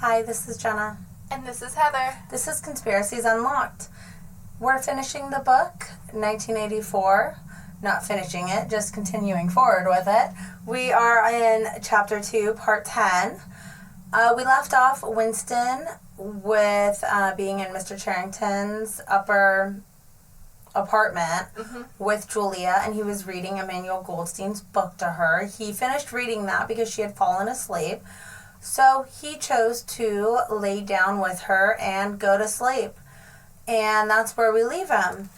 Hi, this is Jenna. And this is Heather. This is Conspiracies Unlocked. We're finishing the book, 1984. Not finishing it, just continuing forward with it. We are in Chapter 2, Part 10. We left off Winston with being in Mr. Charrington's upper apartment with Julia, and he was reading Emmanuel Goldstein's book to her. He finished reading that because she had fallen asleep. So he chose to lay down with her and go to sleep. And that's where we leave him.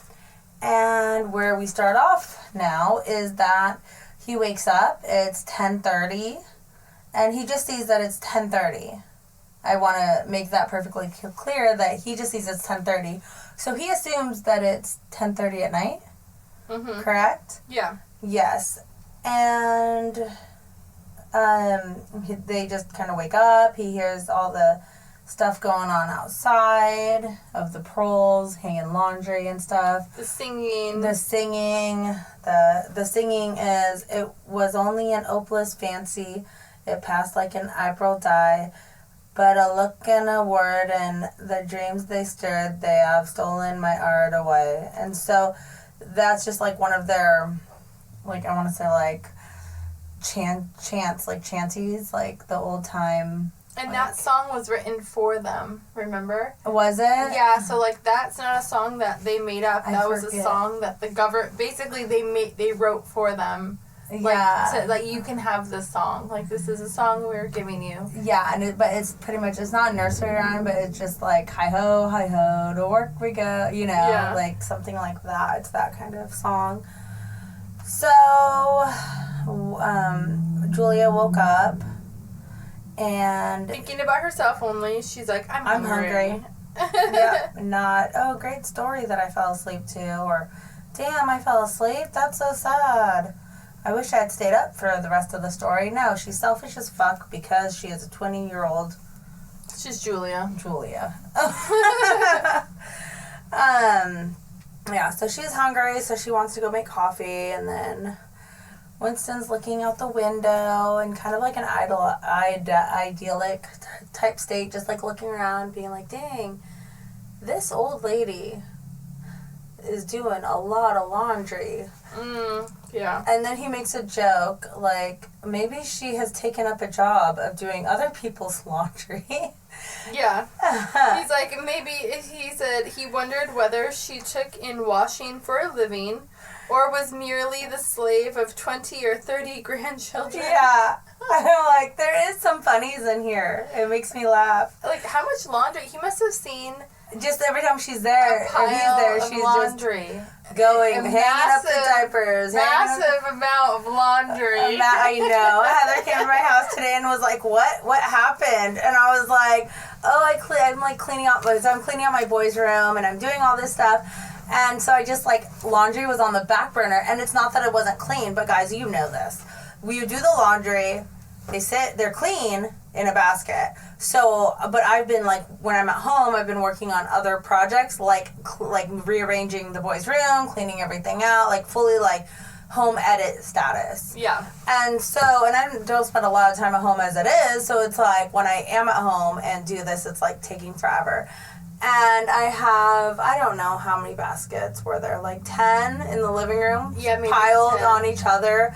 And where we start off now is that he wakes up, it's 10:30, and he just sees that it's 10:30. I want to make that perfectly clear that he just sees it's 10:30. So he assumes that it's 10:30 at night, correct? Yeah. Yes. And they just kind of wake up. He hears all the stuff going on outside of the proles, hanging laundry and stuff. The singing. The singing is, it was only an opaless fancy. It passed like an April dye. But a look and a word and the dreams they stirred, they have stolen my art away. And so that's just like one of their, like, I want to say like chants, like chanties, like the old time. And like, that song was written for them, remember? Was it? Yeah, so like that's not a song that they made up. That was forget. a song that the government, basically they wrote for them. Yeah. Like, like you can have this song. Like this is a song we're giving you. Yeah, and but it's pretty much, it's not a nursery rhyme, but it's just like hi ho, to work we go, you know, like something like that. It's that kind of song. So, Julia woke up and Thinking about herself only, she's like, I'm hungry. Yeah, not, oh, great story that I fell asleep to, or damn, I fell asleep, that's so sad. I wish I had stayed up for the rest of the story. No, she's selfish as fuck because she is a 20-year-old. She's Julia. Yeah, so she's hungry, so she wants to go make coffee, and then Winston's looking out the window in kind of like an idyllic type state, just like looking around, being like, dang, this old lady is doing a lot of laundry. Yeah. And then he makes a joke, like, maybe she has taken up a job of doing other people's laundry. Yeah. He's like, maybe, he said he wondered whether she took in washing for a living or was merely the slave of 20 or 30 grandchildren. Yeah. I'm like, there is some funnies in here. It makes me laugh. Like, how much laundry? He must have seen just every time she's there, or he's there, she's laundry. Just going, hanging up the diapers. Massive amount of laundry. I know. Heather came to my house today and was like, what happened? And I was like, I'm like cleaning out, I'm cleaning out my boys' room and I'm doing all this stuff. And so I just like, laundry was on the back burner, and it's not that it wasn't clean, but guys, you know this. When you do the laundry, they're clean in a basket. So, but I've been like, when I'm at home, I've been working on other projects, like rearranging the boys' room, cleaning everything out, like fully like home edit status. Yeah. And so, and I don't spend a lot of time at home as it is, so it's like when I am at home and do this, it's like taking forever. And I have, I don't know how many baskets were there, like 10 in the living room, maybe piled 10. on each other.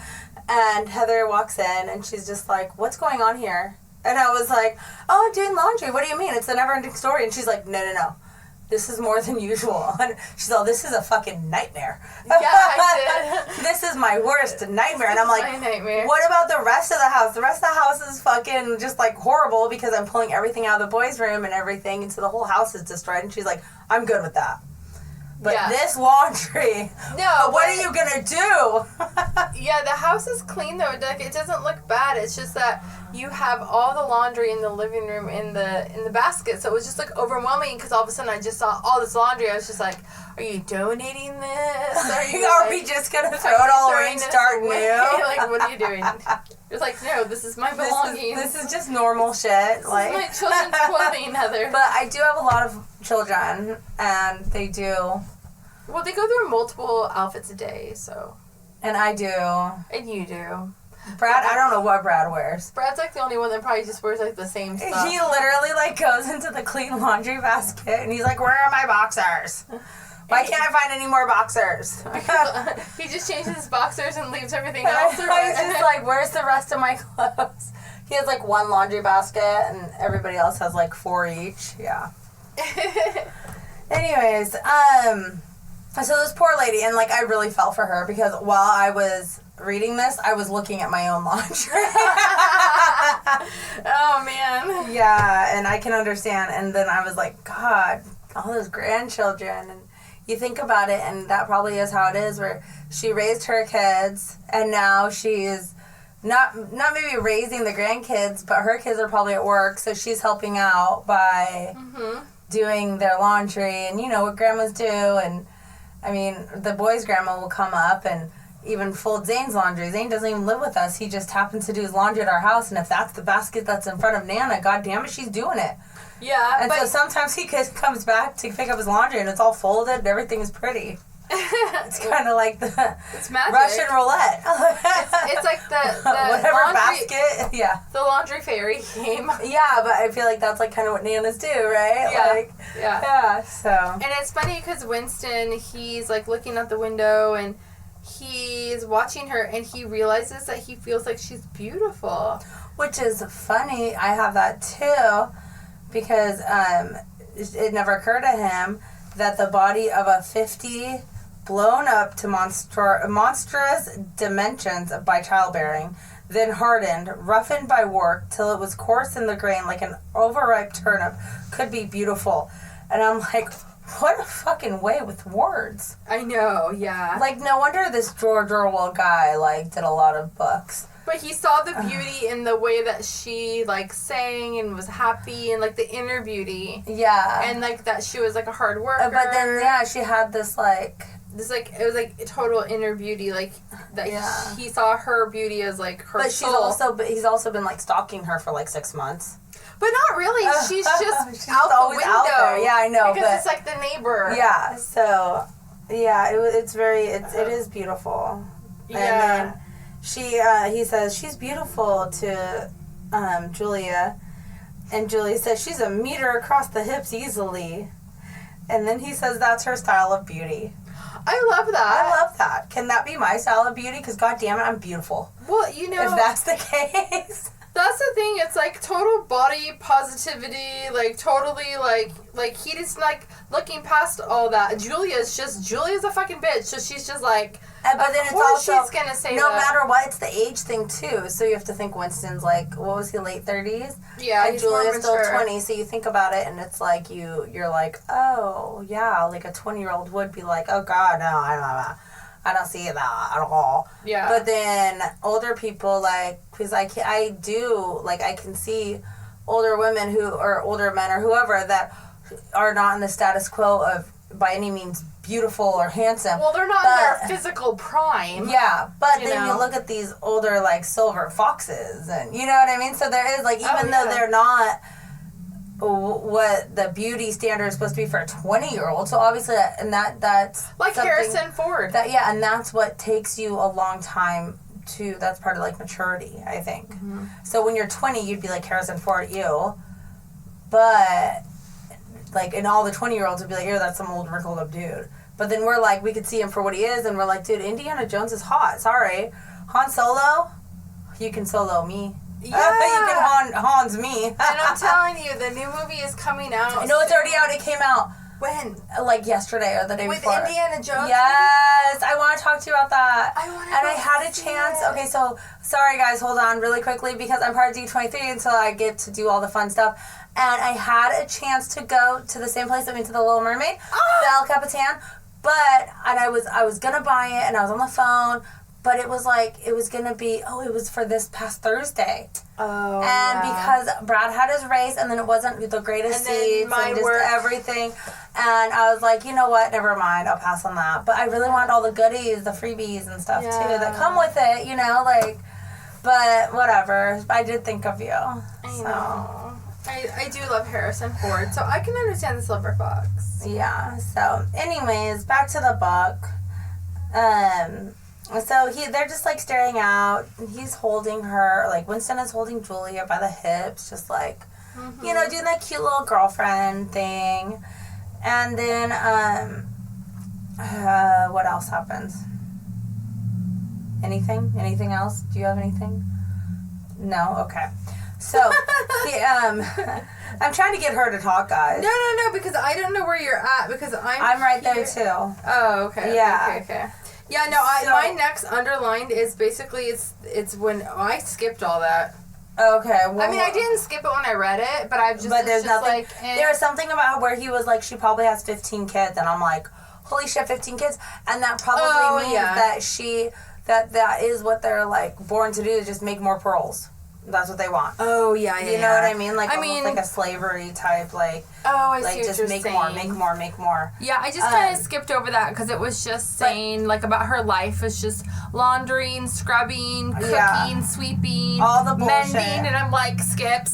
And Heather walks in and she's just like, what's going on here? And I was like, oh, I'm doing laundry. What do you mean? It's a never-ending story. And she's like, no. This is more than usual. And she's like, this is a fucking nightmare. Yeah, I did. This is my worst nightmare. And I'm like, my nightmare. What about the rest of the house? The rest of the house is fucking just like horrible because I'm pulling everything out of the boys' room and everything. And so the whole house is destroyed. And she's like, I'm good with that. But this laundry, what are you going to do? Yeah, the house is clean, though. Like, it doesn't look bad. It's just that you have all the laundry in the living room in the basket. So it was just, like, overwhelming because all of a sudden I just saw all this laundry. I was just like, are you donating this? Are we just going to throw it all away and start new? Like, what are you doing? It's like, no, this is my belongings. This is just normal shit. This is my children's clothing, Heather. But I do have a lot of children, and they do. Well, they go through multiple outfits a day, so. And I do. And you do. Brad, I don't know what Brad wears. Brad's like the only one that probably just wears like the same stuff. He literally like goes into the clean laundry basket and he's like, where are my boxers? Why can't I find any more boxers? He just changes his boxers and leaves everything else. He's just like, where's the rest of my clothes? He has like one laundry basket and everybody else has like 4 each. Yeah. Anyways, so this poor lady, and like I really felt for her because while I was reading this, I was looking at my own laundry. Oh man. Yeah, and I can understand. And then I was like, God, all those grandchildren. And you think about it, and that probably is how it is, where she raised her kids, and now she's not maybe raising the grandkids, but her kids are probably at work, so she's helping out by doing their laundry, and you know what grandmas do. And I mean, the boy's grandma will come up and even fold Zane's laundry. Zane doesn't even live with us. He just happens to do his laundry at our house, and if that's the basket that's in front of Nana, God damn it, she's doing it. Yeah. And so sometimes he comes back to pick up his laundry, and it's all folded, and everything is pretty. It's kind of like the it's magic. Russian roulette. It's like the whatever laundry, basket. Yeah. The laundry fairy game. Yeah, but I feel like that's like kind of what Nanas do, right? Yeah. Like, yeah. Yeah. So. And it's funny because Winston, he's like looking out the window and he's watching her, and he realizes that he feels like she's beautiful. Which is funny. I have that too, because it never occurred to him that the body of a 50 blown up to monstrous dimensions by childbearing, then hardened, roughened by work till it was coarse in the grain like an overripe turnip, could be beautiful. And I'm like, what a fucking way with words. I know, yeah. Like, no wonder this George Orwell guy, like, did a lot of books. But he saw the beauty in the way that she, like, sang and was happy, and, like, the inner beauty. Yeah. And, like, that she was, like, a hard worker. But then, yeah, she had this, like... it was, like, total inner beauty, like, that he saw her beauty as, like, her soul. But he's also been, like, stalking her for, like, 6 months. But not really. She's just she's out the window. Out there. Yeah, I know. Because it's, like, the neighbor. Yeah, so... Yeah, it is beautiful. Yeah. And then he says, she's beautiful to Julia. And Julia says, she's a meter across the hips easily. And then he says, that's her style of beauty. I love that. I love that. Can that be my style of beauty? Because, God damn it, I'm beautiful. Well, you know... If that's the case... That's the thing, it's, like, total body positivity, like, totally, like, he just, like, looking past all that. Julia's a fucking bitch, so she's just, like, but then it's also, she's gonna say no that. matter what, it's the age thing, too. So you have to think Winston's, like, what was he, late 30s? Yeah, and he's Julia's still mature. 20, so you think about it, and it's like, you're like, oh, yeah, like, a 20-year-old would be like, oh, God, no, I don't see that at all. Yeah. But then older people, like, because I can see older women or older men or whoever that are not in the status quo of by any means beautiful or handsome. Well, they're not in their physical prime. Yeah, but then you look at these older, like, silver foxes, and you know what I mean? So there is, like, even though they're not what the beauty standard is supposed to be for a 20-year-old. So obviously, and that's like Harrison Ford. And that's what takes you a long time to. That's part of, like, maturity, I think. Mm-hmm. So when you're 20, you'd be like Harrison Ford, but like, and all the 20-year-olds would be like, that's some old wrinkled up dude. But then we're like, we could see him for what he is, and we're like, dude, Indiana Jones is hot. Sorry, Han Solo, you can solo me. Yeah. You can Hans me. And I'm telling you, the new movie is coming out. No, it's already out. It came out. When? Like yesterday or the day before. With Indiana Jones? Yes. I want to talk to you about that. I had a chance. Okay, so, sorry guys, hold on really quickly because I'm part of D23 until I get to do all the fun stuff. And I had a chance to go to the same place that we went to the Little Mermaid, the El Capitan. And I was going to buy it, and I was on the phone. But it was like, it was going to be, it was for this past Thursday. Oh, and because Brad had his race, and then it wasn't the greatest seats and just everything. And I was like, you know what, never mind, I'll pass on that. But I really want all the goodies, the freebies and stuff, too, that come with it, like, but whatever. I did think of you. I know. I do love Harrison Ford, so I can understand the Silver Fox. Yeah, so anyways, back to the book. So they're just like staring out. He's holding her, like Winston is holding Julia by the hips, just like, you know, doing that cute little girlfriend thing. And then, what else happens? Anything? Anything else? Do you have anything? No? Okay. So, I'm trying to get her to talk, guys. No, because I don't know where you're at, because I'm right there, too. Oh, okay. Yeah. Okay. Yeah, no, my next underlined is basically, it's when I skipped all that. Okay, well... I mean, I didn't skip it when I read it, but there's nothing... There was something about where he was like, she probably has 15 kids, and I'm like, holy shit, 15 kids? And that probably means that that is what they're, like, born to do, is just make more pearls. That's what they want. Oh, yeah. You know what I mean? Like, almost like a slavery type, like... Oh, I see like, what just you're make saying. more, make more, make more. Yeah, I just kind of skipped over that because it was just saying, like, about her life was just laundering, scrubbing, cooking, sweeping, all the bullshit. Mending, and I'm like, skip.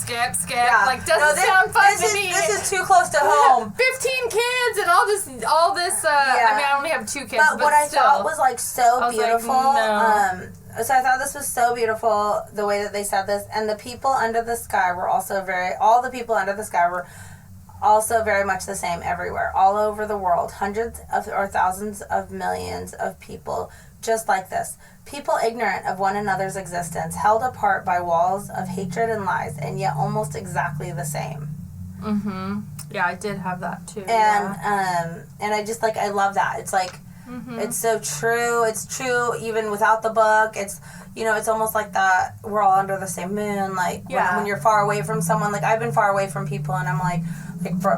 Yeah. Like, doesn't sound fun to me. This is too close to home. 15 kids and all this, I mean, I only have 2 kids, but what still. I thought was, like, so beautiful, like, no. So I thought this was so beautiful, the way that they said this. And the people under the sky were also all the people under the sky were also very much the same everywhere, all over the world. Hundreds of or thousands of millions of people just like this. People ignorant of one another's existence, held apart by walls of hatred and lies, and yet almost exactly the same. Mm-hmm. Yeah, I did have that too. And I just, like, I love that. It's like, it's so true. It's true even without the book. It's, you know, it's almost like that we're all under the same moon. Like, when you're far away from someone. Like, I've been far away from people, and I'm like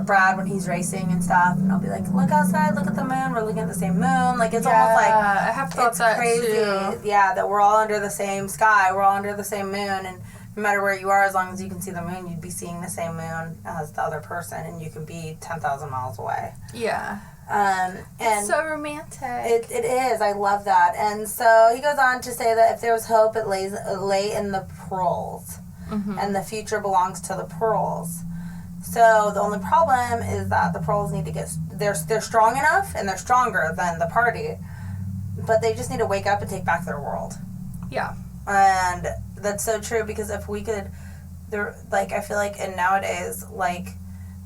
Brad when he's racing and stuff, and I'll be like, look outside, look at the moon. We're looking at the same moon. Like, it's almost like, I have thought that crazy. Too. Yeah, that we're all under the same sky. We're all under the same moon, and no matter where you are, as long as you can see the moon, you'd be seeing the same moon as the other person, and you can be 10,000 miles away. Yeah. And it's so romantic. It is. I love that. And so he goes on to say that if there was hope, it lay in the pearls, and the future belongs to the pearls. So the only problem is that the pearls need to get they're strong enough, and they're stronger than the party, but they just need to wake up and take back their world. Yeah. And that's so true, because if we could, I feel like in nowadays, like,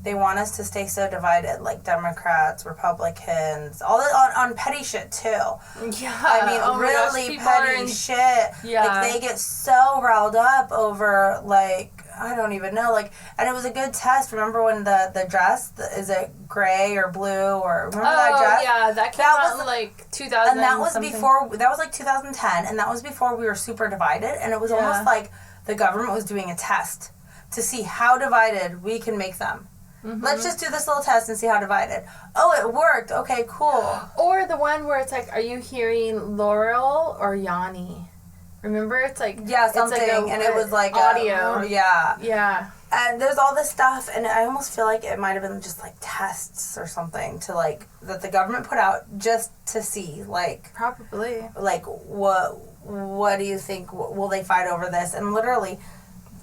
they want us to stay so divided, like Democrats, Republicans, all that on petty shit too. Yeah. I mean, really petty shit. Yeah. Like, they get so riled up over, like, I don't even know, like, and it was a good test. Remember when the dress, is it gray or blue, or remember that dress? Oh, yeah, that came out in, like, 2000 and that was something. that was like 2010, and that was before we were super divided, and it was almost like the government was doing a test to see how divided we can make them. Let's just do this little test and see how divided. Oh, it worked. Okay, cool. Or the one where it's like, are you hearing Laurel or Yanni? Remember? It's like... Yeah, something. It's like and it was like... audio. Yeah. And there's all this stuff, and I almost feel like it might have been just, like, tests or something to, like, that the government put out just to see, like... Probably. Like, what do you think? Will they fight over this? And literally...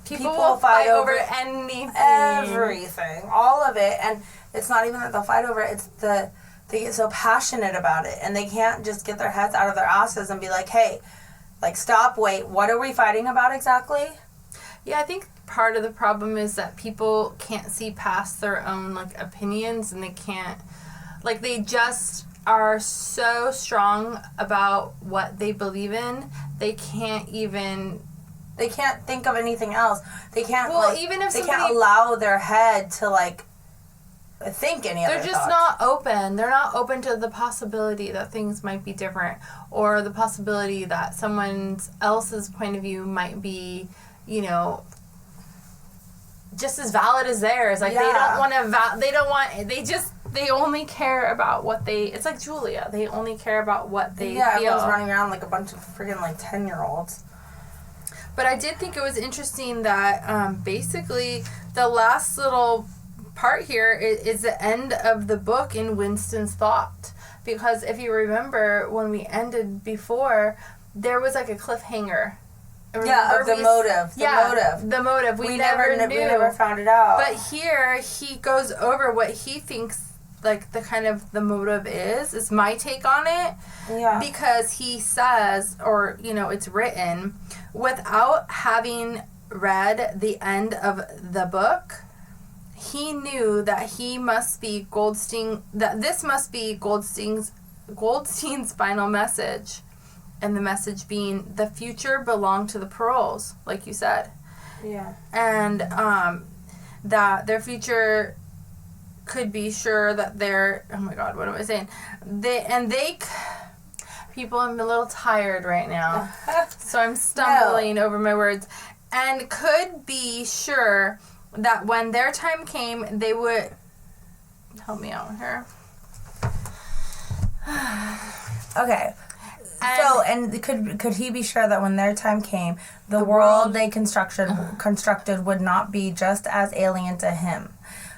People will fight over anything. Everything. All of it. And it's not even that they'll fight over it. It's they get so passionate about it. And they can't just get their heads out of their asses and be like, hey, like, stop, wait, what are we fighting about exactly? Yeah, I think part of the problem is that people can't see past their own, like, opinions. And they can't, like, they just are so strong about what they believe in. They can't think of anything else. They can't, even if they can't allow their head to, like, think any other thoughts. They're just not open. They're not open to the possibility that things might be different, or the possibility that someone else's point of view might be, you know, just as valid as theirs. Like, they don't want to, they only care about what it's like Julia. They only care about what they feel. Everyone's running around like a bunch of freaking, like, 10-year-olds. But I did think it was interesting that basically the last little part here is the end of the book in Winston's thought. Because if you remember, when we ended before, there was like a cliffhanger. Yeah, of the motive. The motive. We never knew. We never found it out. But here, he goes over what he thinks like, the kind of the motive is my take on it. Yeah. Because he says, or, you know, it's written, without having read the end of the book, he knew that he must be this must be Goldstein's final message. And the message being, the future belonged to the Pearls, like you said. Yeah. And that their future could be sure that they're, oh my God, what am I saying? People, I'm a little tired right now. So I'm stumbling over my words. And could be sure that when their time came, they would, help me out here. Okay. And could he be sure that when their time came, the world they constructed would not be just as alien to him?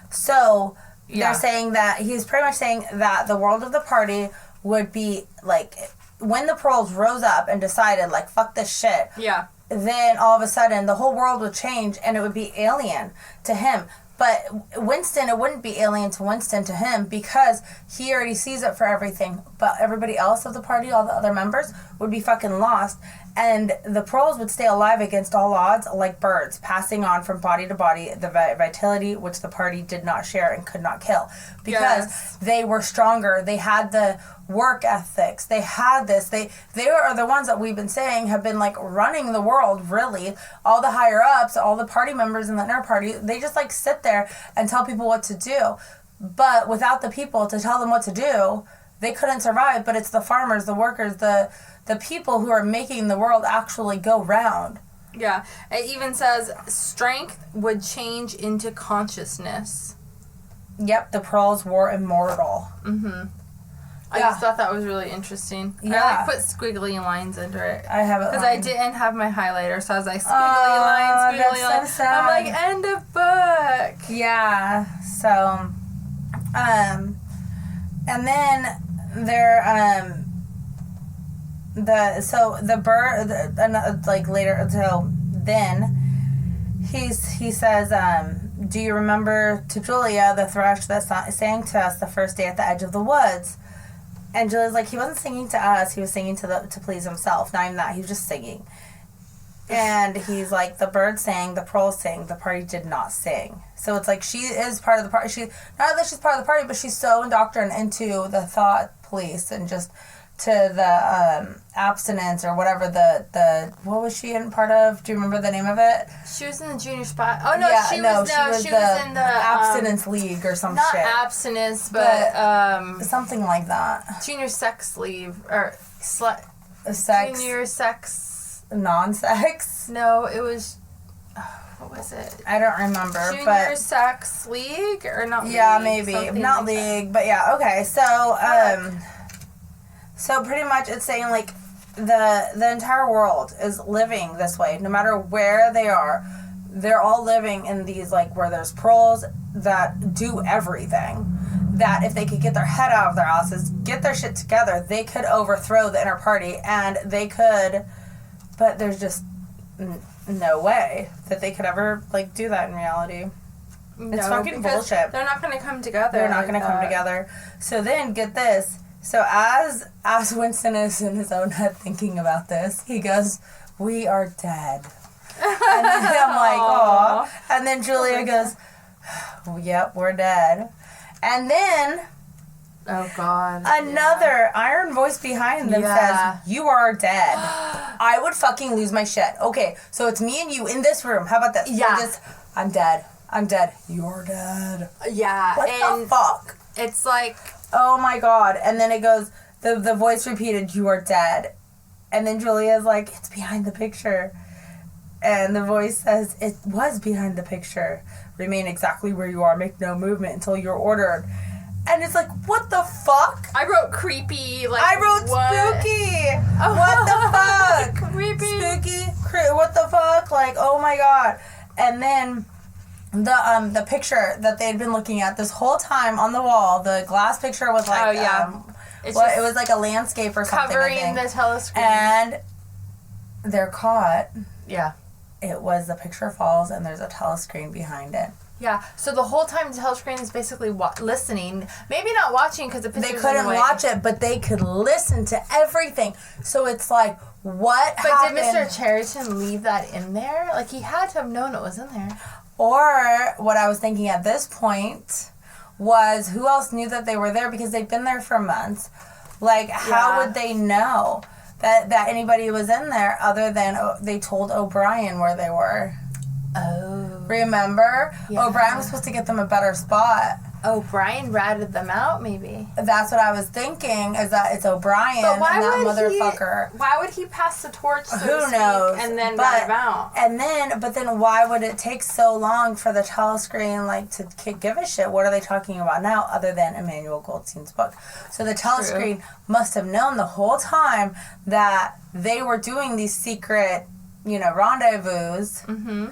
So they're saying that he's pretty much saying that the world of the party would be like, when the Pearls rose up and decided, like, fuck this shit. Yeah. Then all of a sudden the whole world would change and it would be alien to him. But Winston, it wouldn't be alien to Winston to him because he already sees it for everything. But everybody else of the party, all the other members, would be fucking lost. And the Pearls would stay alive against all odds like birds, passing on from body to body the vitality which the party did not share and could not kill. Because they were stronger. They had the work ethics. They had this. They are the ones that we've been saying have been, like, running the world, really. All the higher ups, all the party members in the inner party, they just, like, sit there and tell people what to do. But without the people to tell them what to do, they couldn't survive. But it's the farmers, the workers, the people who are making the world actually go round. Yeah. It even says strength would change into consciousness. Yep, the Pearls were immortal. Mm-hmm. I just thought that was really interesting. Yeah. I, like, put squiggly lines under it. I have it because I didn't have my highlighter, so I was like, squiggly lines. So sad. I'm like, end of book. Yeah. So, and then there, the bird, like, later, so then he says, do you remember to Julia the thrush that sang to us the first day at the edge of the woods? And Julia's like, he wasn't singing to us, he was singing to please himself. Not even that, he was just singing. And he's like, the bird sang, the Pearls sang, the party did not sing. So it's like, she is part of the party. Not that she's part of the party, but she's so indoctrinated into the thought police and just to the abstinence or whatever the what was she in part of? Do you remember the name of it? She was in the junior spot. Oh no, yeah, she was in the abstinence league or some not shit. Not abstinence, but something like that. Junior sex leave or sex. Junior sex. Non-sex. No, it was. What was it? I don't remember. Junior sex league or not? Yeah, league, maybe not like league, that. But yeah, okay. So So pretty much it's saying, like, the entire world is living this way. No matter where they are, they're all living in these, like, where there's Pearls that do everything. That if they could get their head out of their asses, get their shit together, they could overthrow the inner party. And they could, but there's just no way that they could ever, like, do that in reality. No, it's fucking bullshit. They're not going to come together. They're not going to come together. So then, get this. So as Winston is in his own head thinking about this, he goes, we are dead. And then I'm like, aw. And then Julia goes, yep, we're dead. And then oh God, another iron voice behind them says, you are dead. I would fucking lose my shit. Okay, so it's me and you in this room. How about this? Yeah. I'm dead. I'm dead. You're dead. Yeah. What the fuck? It's like, oh my God. And then it goes, the voice repeated, you are dead. And then Julia's like, it's behind the picture. And the voice says, it was behind the picture. Remain exactly where you are. Make no movement until you're ordered. And it's like, what the fuck? I wrote creepy. Like, I wrote what? spooky. What the fuck? Creepy. Spooky. What the fuck? Like, oh my God. And then the picture that they had been looking at this whole time on the wall, the glass picture was like, it was like a landscape or something. Covering the telescreen. And they're caught. Yeah. It was the picture falls and there's a telescreen behind it. Yeah, so the whole time the telescreen is basically listening. Maybe not watching because the picture's They couldn't watch it, but they could listen to everything. So it's like, what happened? But did Mr. Cherryton leave that in there? Like, he had to have known it was in there. Or what I was thinking at this point was, who else knew that they were there? Because they've been there for months. Like, how would they know that anybody was in there other than they told O'Brien where they were? Oh. Remember? Yeah. O'Brien was supposed to get them a better spot. O'Brien ratted them out, maybe. That's what I was thinking, is that it's O'Brien but why and that would motherfucker. Why would he pass the torch, so Who to speak, knows? and then rat them out? But then why would it take so long for the telescreen, like, to give a shit? What are they talking about now other than Emmanuel Goldstein's book? So the telescreen must have known the whole time that they were doing these secret, rendezvous. Mm-hmm.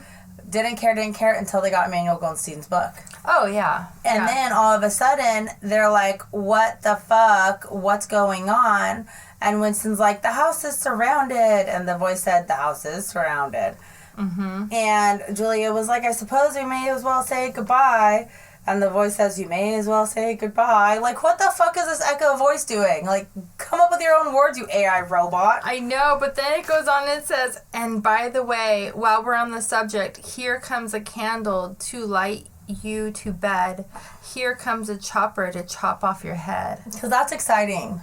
Didn't care until they got Emmanuel Goldstein's book. Oh, yeah. And then all of a sudden, they're like, what the fuck? What's going on? And Winston's like, the house is surrounded. And the voice said, the house is surrounded. Mm-hmm. And Julia was like, I suppose we may as well say goodbye. And the voice says, you may as well say goodbye. Like, what the fuck is this echo voice doing? Like, come up with your own words, you AI robot. I know, but then it goes on and says, and by the way, while we're on the subject, here comes a candle to light you to bed. Here comes a chopper to chop off your head. Because that's exciting.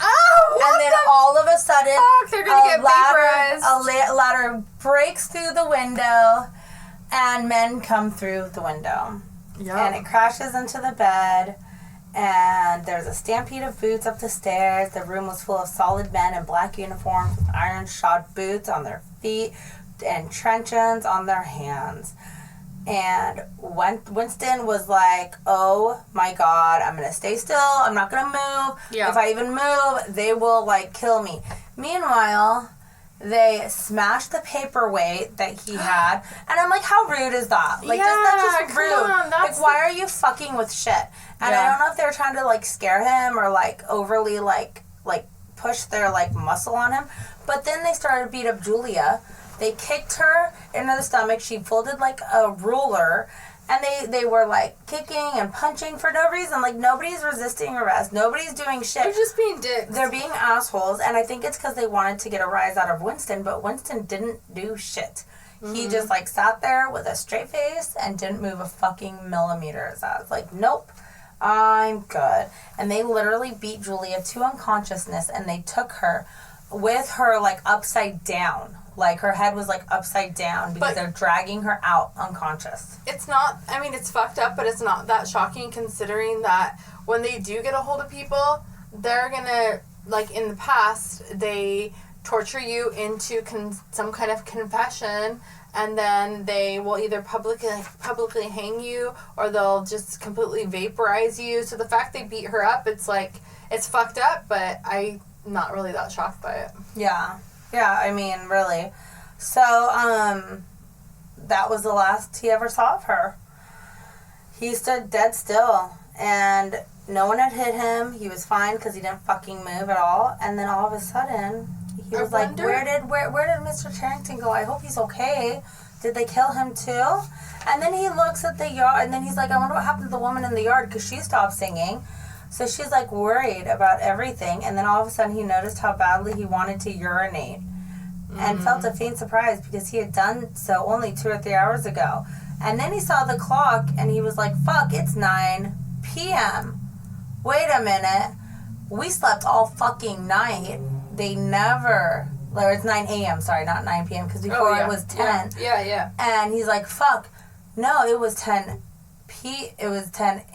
Oh, and then all of a sudden, they're gonna get vaporized. A ladder breaks through the window, and men come through the window. Yep. And it crashes into the bed, and there's a stampede of boots up the stairs. The room was full of solid men in black uniforms with iron-shod boots on their feet and truncheons on their hands. And Winston was like, oh my God, I'm going to stay still. I'm not going to move. Yeah. If I even move, they will, kill me. Meanwhile, they smashed the paperweight that he had. And I'm like, how rude is that? That's just rude. On, why are you fucking with shit? And I don't know if they were trying to, scare him or, overly, push their, muscle on him. But then they started to beat up Julia. They kicked her into the stomach. She folded like a ruler. And they were, kicking and punching for no reason. Nobody's resisting arrest. Nobody's doing shit. They're just being dicks. They're being assholes. And I think it's because they wanted to get a rise out of Winston. But Winston didn't do shit. Mm-hmm. He just, sat there with a straight face and didn't move a fucking millimeter. His ass. Nope. I'm good. And they literally beat Julia to unconsciousness. And they took her with her, upside down. Her head was, upside down because they're dragging her out unconscious. It's not, it's fucked up, but it's not that shocking considering that when they do get a hold of people, they're gonna, in the past, they torture you into some kind of confession, and then they will either publicly hang you, or they'll just completely vaporize you. So the fact they beat her up, it's it's fucked up, but I'm not really that shocked by it. Yeah. Yeah, really. So, that was the last he ever saw of her. He stood dead still, and no one had hit him. He was fine because he didn't fucking move at all. And then all of a sudden, he was like, where did Mr. Charrington go? I hope he's okay. Did they kill him too? And then he looks at the yard, and then he's like, I wonder what happened to the woman in the yard, because she stopped singing. So she's worried about everything, and then all of a sudden he noticed how badly he wanted to urinate and felt a faint surprise because he had done so only 2 or 3 hours ago. And then he saw the clock and he was like, fuck, it's 9 p.m. Wait a minute. We slept all fucking night. They never, it's 9 a.m., sorry, not 9 p.m. because before it was 10. Yeah. And he's like, fuck, no, it was 10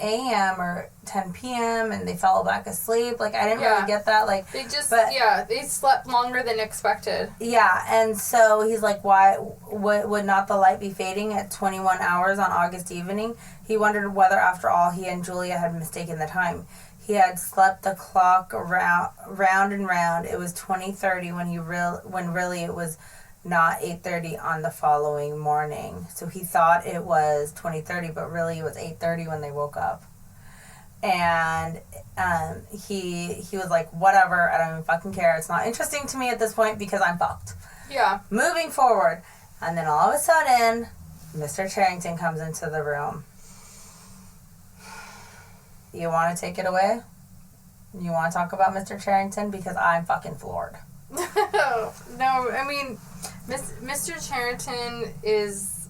a.m. or 10 p.m. and they fell back asleep. I didn't really get that. They just, they slept longer than expected. Yeah, and so he's like, why would not the light be fading at 21 hours on August evening? He wondered whether, after all, he and Julia had mistaken the time. He had slept the clock round and round. It was 20:30 when really it was not 8:30 on the following morning. So he thought it was 20:30, but really it was 8:30 when they woke up. And he was like, whatever, I don't even fucking care. It's not interesting to me at this point because I'm fucked. Yeah. Moving forward. And then all of a sudden, Mr. Charrington comes into the room. You want to take it away? You want to talk about Mr. Charrington? Because I'm fucking floored. No, I mean, Mr. Charrington is...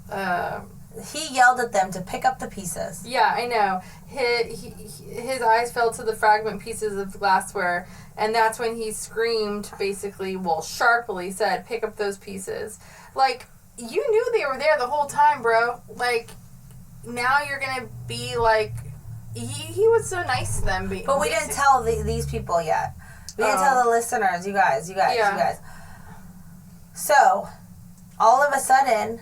He yelled at them to pick up the pieces. Yeah, I know. His eyes fell to the fragment pieces of glassware, and that's when he screamed, basically, sharply said, pick up those pieces. Like, you knew they were there the whole time, bro. Like, now you're gonna be like... He was so nice to them. But we didn't tell these people yet. We didn't tell the listeners, you guys. So, all of a sudden,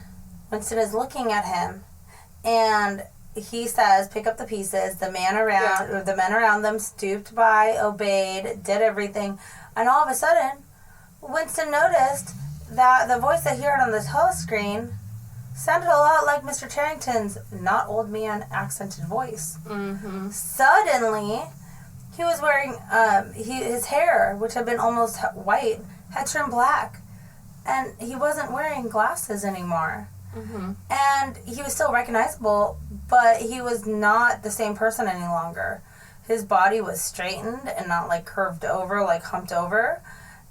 Winston is looking at him, and he says, pick up the pieces. The men around them stooped by, obeyed, did everything. And all of a sudden, Winston noticed that the voice that he heard on the telescreen sounded a lot like Mr. Charrington's not old man accented voice. Mm-hmm. Suddenly, he was wearing, his hair, which had been almost white, had turned black. And he wasn't wearing glasses anymore. Mm-hmm. And he was still recognizable, but he was not the same person any longer. His body was straightened and not like curved over, like humped over.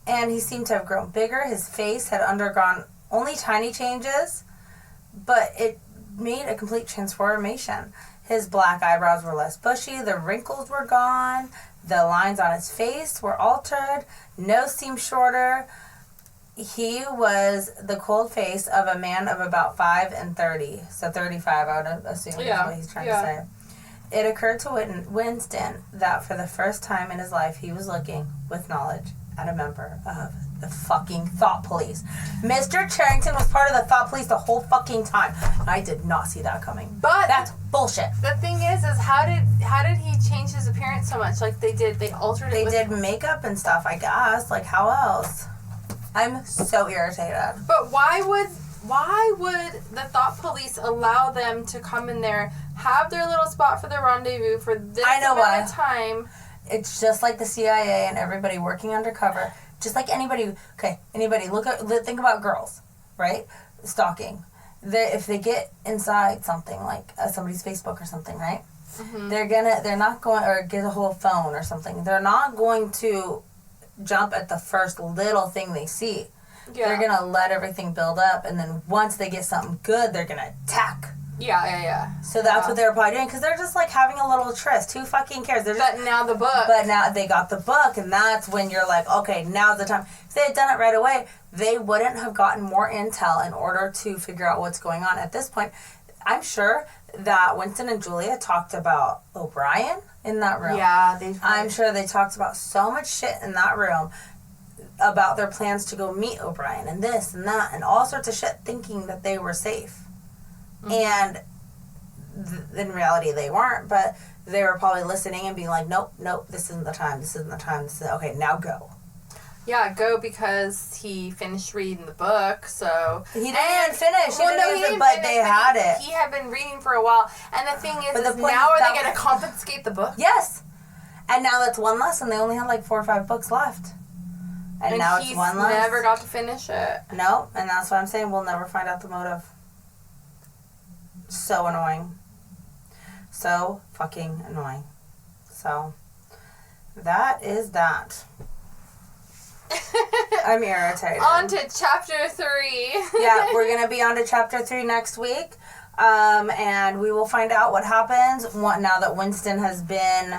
And he seemed to have grown bigger. His face had undergone only tiny changes, but it made a complete transformation. His black eyebrows were less bushy, the wrinkles were gone, the lines on his face were altered, nose seemed shorter. He was the cold face of a man of about 5 and 30. So 35, I would assume is what he's trying to say. It occurred to Winston that for the first time in his life, he was looking with knowledge at a member of the fucking thought police. Mr. Charrington was part of the thought police the whole fucking time. I did not see that coming. But that's bullshit. The thing is how did he change his appearance so much? Like they altered it. They did makeup and stuff, I guess. Like how else? I'm so irritated. But why would the thought police allow them to come in there, have their little spot for their rendezvous for this amount of time? It's just like the CIA and everybody working undercover. Just like anybody, think about girls, right? Stalking. If they get inside something like somebody's Facebook or something, right? Mm-hmm. They're not going, or get a whole phone or something. They're not going to jump at the first little thing they see. Yeah. They're going to let everything build up, and then once they get something good, they're going to attack. Yeah. So that's what they're probably doing, because they're just like having a little tryst. Who fucking cares? But now the book. But now they got the book, and that's when you're like, okay, now's the time. If they had done it right away, they wouldn't have gotten more intel in order to figure out what's going on. At this point, I'm sure that Winston and Julia talked about O'Brien in that room. Yeah, I'm sure they talked about so much shit in that room about their plans to go meet O'Brien and this and that and all sorts of shit, thinking that they were safe. Mm-hmm. And in reality, they weren't, but they were probably listening and being like, nope, this isn't the time, okay, now go. Yeah, go, because he finished reading the book, so... He didn't finish. But they had it. He had been reading for a while, and the thing is now are they going to confiscate the book? Yes! And now that's one less, and they only had like 4 or 5 books left. And now it's one less. He's never got to finish it. No, and that's what I'm saying. We'll never find out the motive. So annoying. So fucking annoying. So, that is that. I'm irritated. On to chapter 3. Yeah, we're going to be on to chapter 3 next week. And we will find out what happens now that Winston has been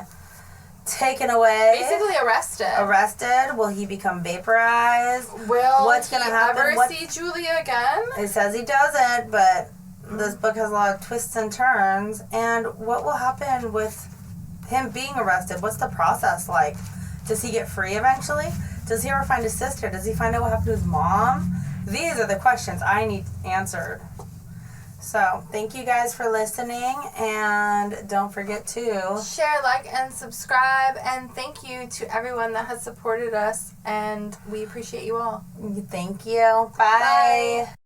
taken away. Basically arrested. Will he become vaporized? What's going to happen? Ever see Julia again? It says he doesn't, but this book has a lot of twists and turns. And what will happen with him being arrested? What's the process like? Does he get free eventually? Does he ever find his sister? Does he find out what happened to his mom? These are the questions I need answered. So, thank you guys for listening, and don't forget to share, like, and subscribe, and thank you to everyone that has supported us, and we appreciate you all. Thank you. Bye.